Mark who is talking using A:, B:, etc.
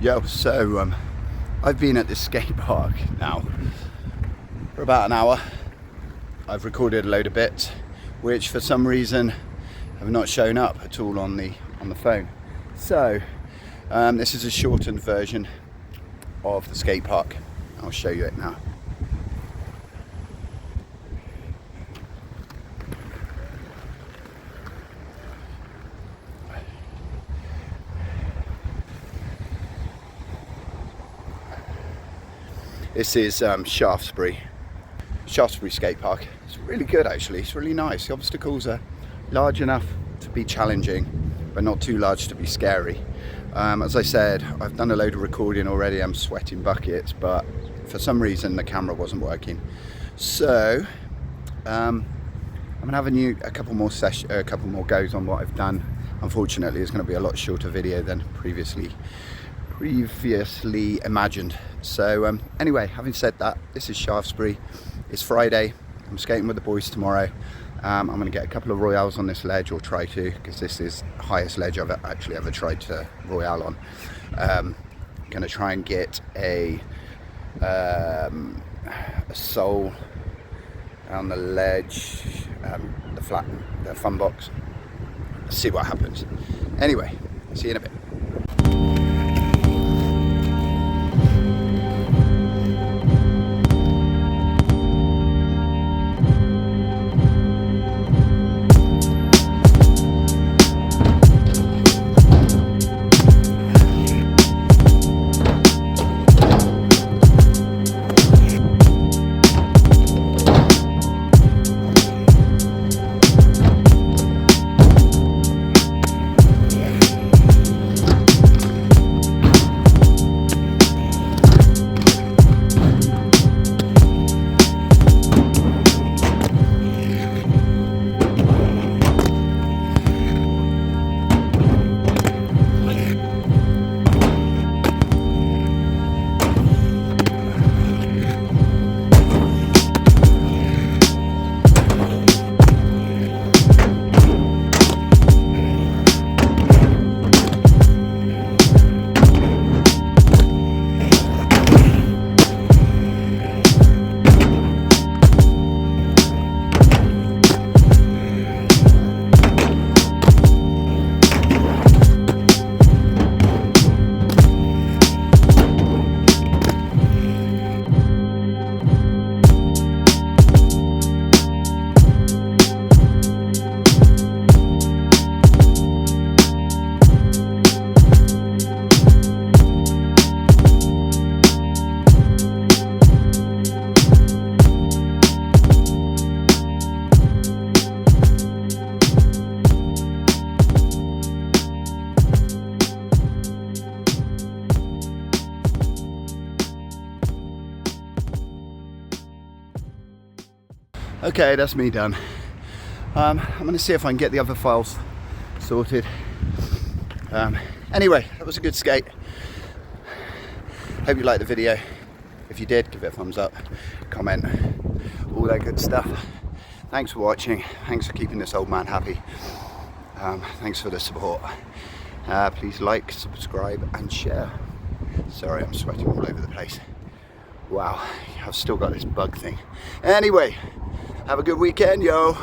A: Yo, so I've been at this skate park now for about an hour. I've recorded a load of bits which for some reason have not shown up at all on the phone. So this is a shortened version of the skate park. I'll show you it now. This is Shaftesbury Skatepark. It's really good actually, it's really nice. The obstacles are large enough to be challenging, but not too large to be scary. As I said, I've done a load of recording already, I'm sweating buckets, but for some reason the camera wasn't working. So I'm gonna have a couple more goes on what I've done. Unfortunately, it's gonna be a lot shorter video than previously imagined. So anyway, having said that, this is Shaftesbury. It's Friday. I'm skating with the boys tomorrow. I'm going to get a couple of royales on this ledge, or try to, because this is the highest ledge I've actually ever tried to royale on. I'm going to try and get a sole on the ledge, the fun box. See what happens. Anyway, see you in a bit. Okay, that's me done. I'm going to see if I can get the other files sorted. Anyway, that was a good skate. Hope you liked the video. If you did, give it a thumbs up, comment, all that good stuff. Thanks for watching. Thanks for keeping this old man happy. Thanks for the support. Please like, subscribe and share. Sorry, I'm sweating all over the place. Wow, I've still got this bug thing. Anyway, have a good weekend, yo.